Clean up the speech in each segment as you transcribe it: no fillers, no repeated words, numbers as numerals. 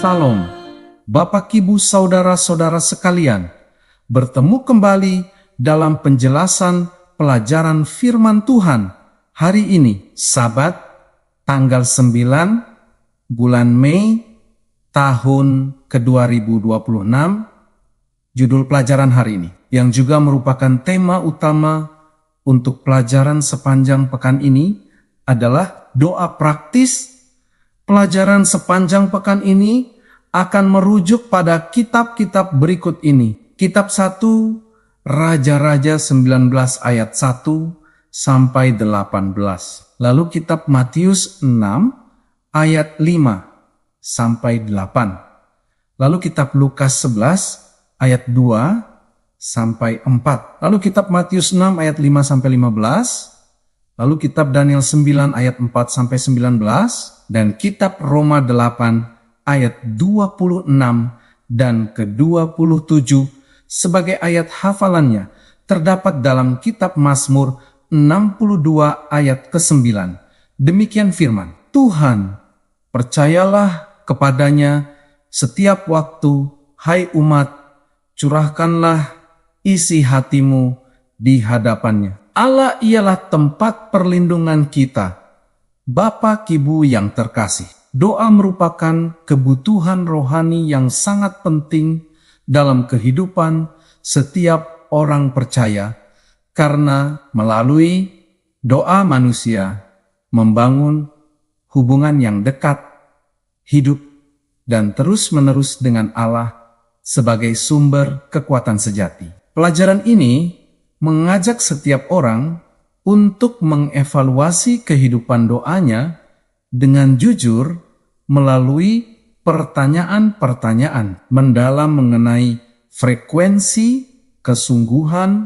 Shalom, Bapak Ibu saudara-saudara sekalian. Bertemu kembali dalam penjelasan pelajaran firman Tuhan hari ini, Sabat, tanggal 9 bulan Mei tahun ke-2026. Judul pelajaran hari ini, yang juga merupakan tema utama untuk pelajaran sepanjang pekan ini, adalah doa praktis. Pelajaran sepanjang pekan ini akan merujuk pada kitab-kitab berikut ini. Kitab 1, Raja-Raja 19 ayat 1 sampai 18. Lalu kitab Matius 6 ayat 5 sampai 8. Lalu kitab Lukas 11 ayat 2 sampai 4. Lalu kitab Matius 6 ayat 5 sampai 15. Lalu kitab Daniel 9 ayat 4 sampai 19 dan kitab Roma 8 ayat 26 dan ke-27 sebagai ayat hafalannya terdapat dalam kitab Mazmur 62 ayat ke-9. Demikian firman Tuhan, percayalah kepadanya setiap waktu, hai umat, curahkanlah isi hatimu di hadapannya. Allah ialah tempat perlindungan kita. Bapak Ibu yang terkasih, doa merupakan kebutuhan rohani yang sangat penting dalam kehidupan setiap orang percaya, karena melalui doa manusia membangun hubungan yang dekat, hidup, dan terus-menerus dengan Allah sebagai sumber kekuatan sejati. Pelajaran ini mengajak setiap orang untuk mengevaluasi kehidupan doanya dengan jujur melalui pertanyaan-pertanyaan mendalam mengenai frekuensi, kesungguhan,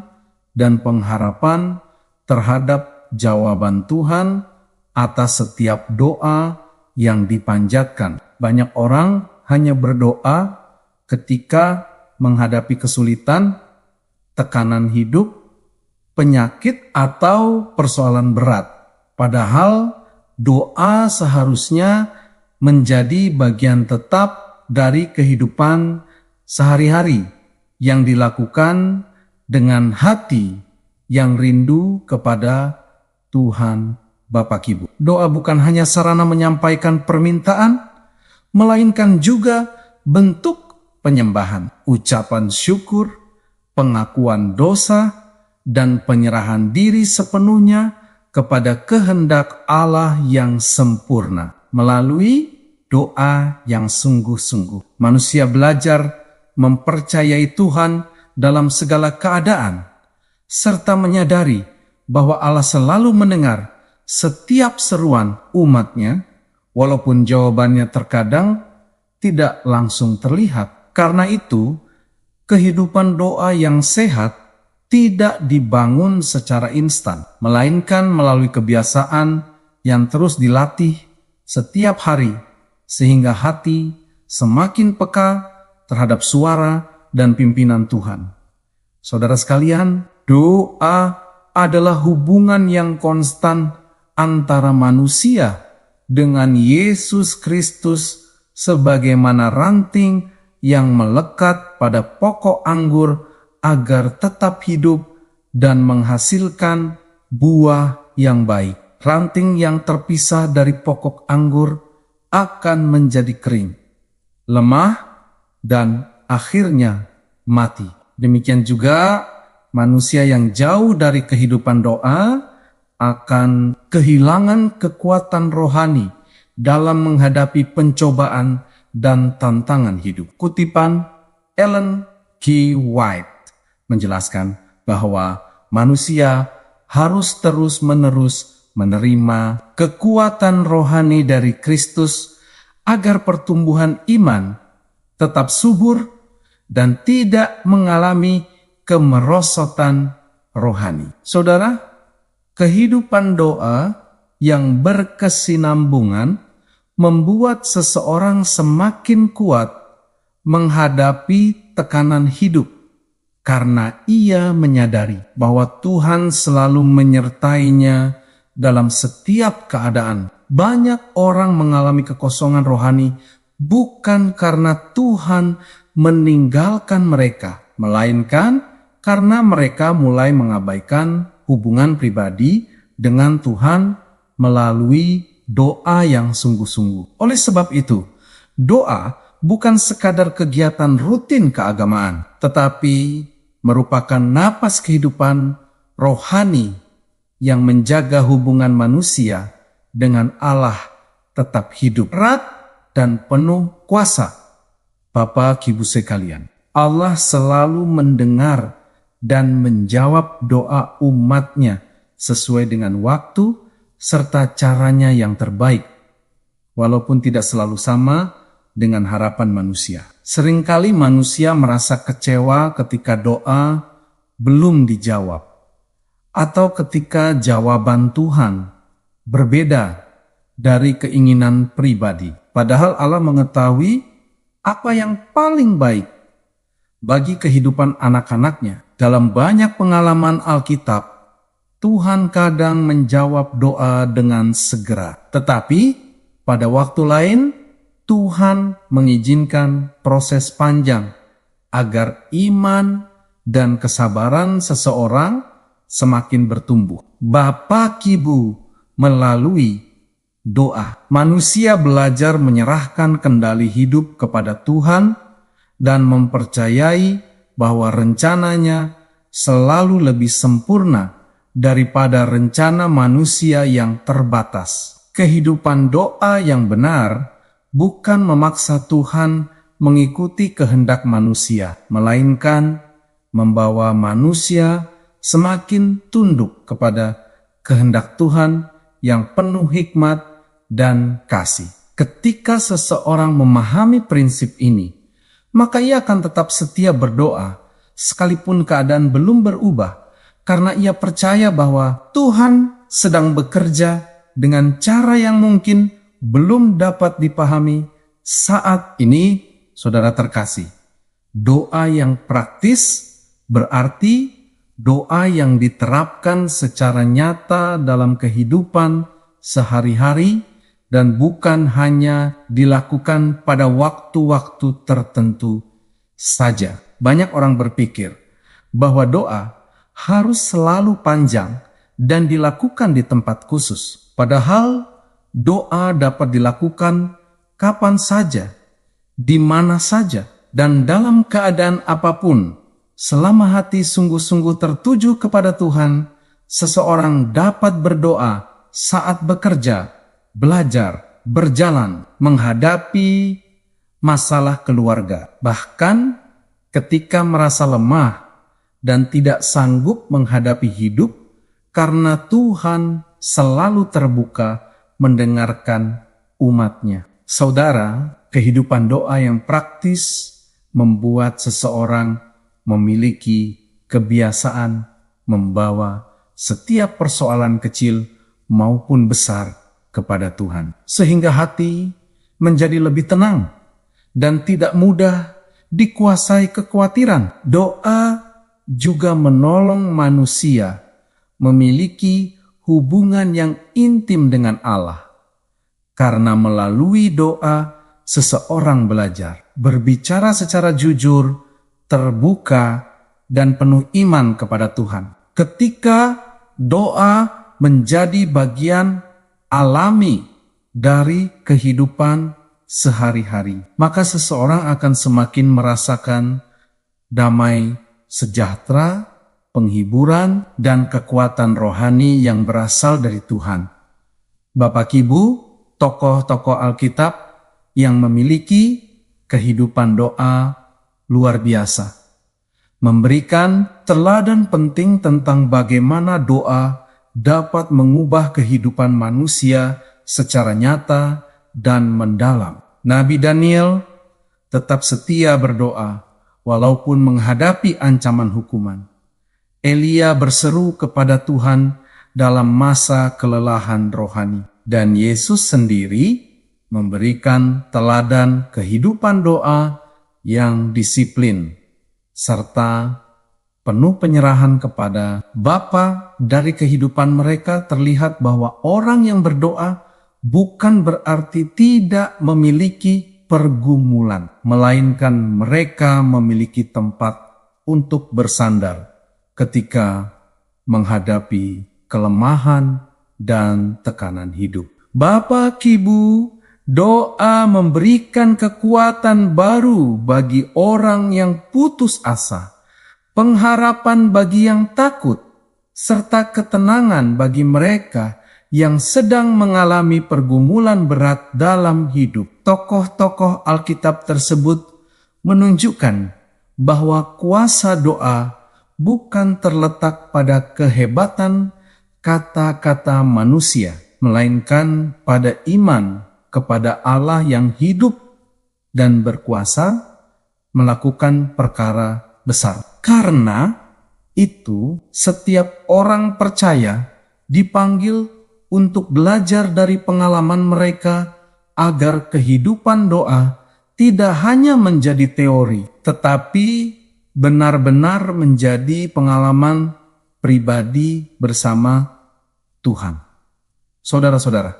dan pengharapan terhadap jawaban Tuhan atas setiap doa yang dipanjatkan. Banyak orang hanya berdoa ketika menghadapi kesulitan, tekanan hidup, penyakit, atau persoalan berat. Padahal doa seharusnya menjadi bagian tetap dari kehidupan sehari-hari yang dilakukan dengan hati yang rindu kepada Tuhan Bapak Ibu. Doa bukan hanya sarana menyampaikan permintaan, melainkan juga bentuk penyembahan, ucapan syukur, pengakuan dosa, dan penyerahan diri sepenuhnya kepada kehendak Allah yang sempurna. Melalui doa yang sungguh-sungguh, manusia belajar mempercayai Tuhan dalam segala keadaan, serta menyadari bahwa Allah selalu mendengar setiap seruan umatnya, walaupun jawabannya terkadang tidak langsung terlihat. Karena itu, kehidupan doa yang sehat tidak dibangun secara instan, melainkan melalui kebiasaan yang terus dilatih setiap hari, sehingga hati semakin peka terhadap suara dan pimpinan Tuhan. Saudara sekalian, doa adalah hubungan yang konstan antara manusia dengan Yesus Kristus sebagaimana ranting yang melekat pada pokok anggur agar tetap hidup dan menghasilkan buah yang baik. Ranting yang terpisah dari pokok anggur akan menjadi kering, lemah, dan akhirnya mati. Demikian juga manusia yang jauh dari kehidupan doa akan kehilangan kekuatan rohani dalam menghadapi pencobaan dan tantangan hidup. Kutipan Ellen G. White menjelaskan bahwa manusia harus terus-menerus menerima kekuatan rohani dari Kristus agar pertumbuhan iman tetap subur dan tidak mengalami kemerosotan rohani. Saudara, kehidupan doa yang berkesinambungan membuat seseorang semakin kuat menghadapi tekanan hidup, karena ia menyadari bahwa Tuhan selalu menyertainya dalam setiap keadaan. Banyak orang mengalami kekosongan rohani bukan karena Tuhan meninggalkan mereka, melainkan karena mereka mulai mengabaikan hubungan pribadi dengan Tuhan melalui doa yang sungguh-sungguh. Oleh sebab itu, doa bukan sekadar kegiatan rutin keagamaan, tetapi merupakan napas kehidupan rohani yang menjaga hubungan manusia dengan Allah tetap hidup, erat dan penuh kuasa. Bapak Ibu sekalian, Allah selalu mendengar dan menjawab doa umatnya sesuai dengan waktu serta caranya yang terbaik, walaupun tidak selalu sama dengan harapan manusia. Seringkali manusia merasa kecewa ketika doa belum dijawab, atau ketika jawaban Tuhan berbeda dari keinginan pribadi. Padahal Allah mengetahui apa yang paling baik bagi kehidupan anak-anaknya. Dalam banyak pengalaman Alkitab, Tuhan kadang menjawab doa dengan segera. Tetapi pada waktu lain, Tuhan mengizinkan proses panjang agar iman dan kesabaran seseorang semakin bertumbuh. Bapak Ibu, melalui doa, manusia belajar menyerahkan kendali hidup kepada Tuhan dan mempercayai bahwa rencananya selalu lebih sempurna daripada rencana manusia yang terbatas. Kehidupan doa yang benar bukan memaksa Tuhan mengikuti kehendak manusia, melainkan membawa manusia semakin tunduk kepada kehendak Tuhan yang penuh hikmat dan kasih. Ketika seseorang memahami prinsip ini, maka ia akan tetap setia berdoa sekalipun keadaan belum berubah, karena ia percaya bahwa Tuhan sedang bekerja dengan cara yang mungkin belum dapat dipahami saat ini. Saudara terkasih, doa yang praktis berarti doa yang diterapkan secara nyata dalam kehidupan sehari-hari dan bukan hanya dilakukan pada waktu-waktu tertentu saja. Banyak orang berpikir bahwa doa harus selalu panjang dan dilakukan di tempat khusus. Padahal doa dapat dilakukan kapan saja, di mana saja, dan dalam keadaan apapun. Selama hati sungguh-sungguh tertuju kepada Tuhan, seseorang dapat berdoa saat bekerja, belajar, berjalan, menghadapi masalah keluarga, bahkan ketika merasa lemah dan tidak sanggup menghadapi hidup, karena Tuhan selalu terbuka mendengarkan umatnya. Saudara, kehidupan doa yang praktis membuat seseorang memiliki kebiasaan membawa setiap persoalan kecil maupun besar kepada Tuhan, sehingga hati menjadi lebih tenang dan tidak mudah dikuasai kekhawatiran. Doa juga menolong manusia memiliki hubungan yang intim dengan Allah, karena melalui doa seseorang belajar berbicara secara jujur, terbuka, dan penuh iman kepada Tuhan. Ketika doa menjadi bagian alami dari kehidupan sehari-hari, maka seseorang akan semakin merasakan damai, sejahtera, penghiburan, dan kekuatan rohani yang berasal dari Tuhan. Bapak Ibu, tokoh-tokoh Alkitab yang memiliki kehidupan doa luar biasa, memberikan teladan penting tentang bagaimana doa dapat mengubah kehidupan manusia secara nyata dan mendalam. Nabi Daniel tetap setia berdoa walaupun menghadapi ancaman hukuman. Elia berseru kepada Tuhan dalam masa kelelahan rohani. Dan Yesus sendiri memberikan teladan kehidupan doa yang disiplin serta penuh penyerahan kepada Bapa. Dari kehidupan mereka terlihat bahwa orang yang berdoa bukan berarti tidak memiliki pergumulan, melainkan mereka memiliki tempat untuk bersandar ketika menghadapi kelemahan dan tekanan hidup. Bapak, Ibu, doa memberikan kekuatan baru bagi orang yang putus asa, pengharapan bagi yang takut, serta ketenangan bagi mereka yang sedang mengalami pergumulan berat dalam hidup. Tokoh-tokoh Alkitab tersebut menunjukkan bahwa kuasa doa bukan terletak pada kehebatan kata-kata manusia, melainkan pada iman kepada Allah yang hidup dan berkuasa melakukan perkara besar. Karena itu, setiap orang percaya dipanggil untuk belajar dari pengalaman mereka agar kehidupan doa tidak hanya menjadi teori, tetapi benar-benar menjadi pengalaman pribadi bersama Tuhan. Saudara-saudara,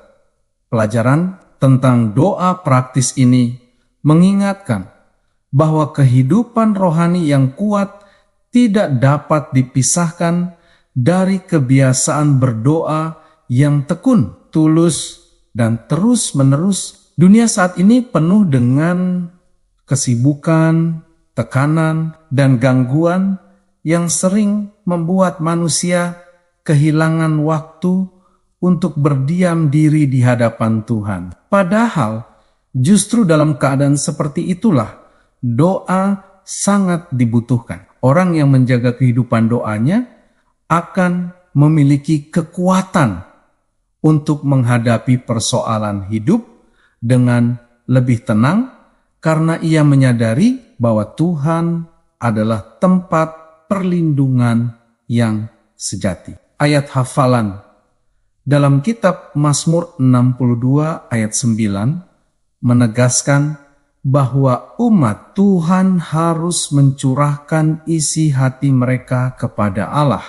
pelajaran tentang doa praktis ini mengingatkan bahwa kehidupan rohani yang kuat tidak dapat dipisahkan dari kebiasaan berdoa yang tekun, tulus, dan terus-menerus. Dunia saat ini penuh dengan kesibukan, tekanan, dan gangguan yang sering membuat manusia kehilangan waktu untuk berdiam diri di hadapan Tuhan. Padahal, justru dalam keadaan seperti itulah doa sangat dibutuhkan. Orang yang menjaga kehidupan doanya akan memiliki kekuatan untuk menghadapi persoalan hidup dengan lebih tenang karena ia menyadari bahwa Tuhan adalah tempat perlindungan yang sejati. Ayat hafalan dalam kitab Mazmur 62 ayat 9 menegaskan bahwa umat Tuhan harus mencurahkan isi hati mereka kepada Allah,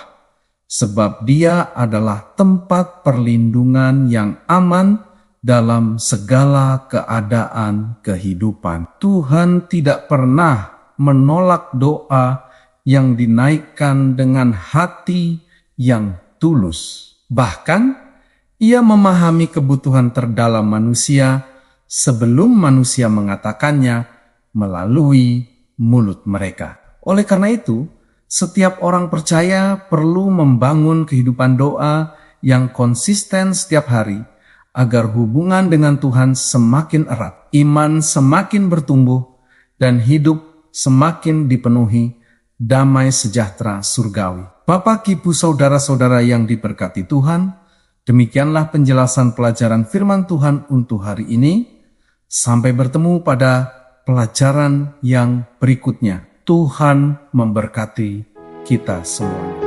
sebab Dia adalah tempat perlindungan yang aman dalam segala keadaan kehidupan. Tuhan tidak pernah menolak doa yang dinaikkan dengan hati yang tulus. Bahkan, Ia memahami kebutuhan terdalam manusia sebelum manusia mengatakannya melalui mulut mereka. Oleh karena itu, setiap orang percaya perlu membangun kehidupan doa yang konsisten setiap hari agar hubungan dengan Tuhan semakin erat, iman semakin bertumbuh, dan hidup semakin dipenuhi damai sejahtera surgawi. Bapak, Ibu, saudara-saudara yang diberkati Tuhan, demikianlah penjelasan pelajaran firman Tuhan untuk hari ini. Sampai bertemu pada pelajaran yang berikutnya. Tuhan memberkati kita semua.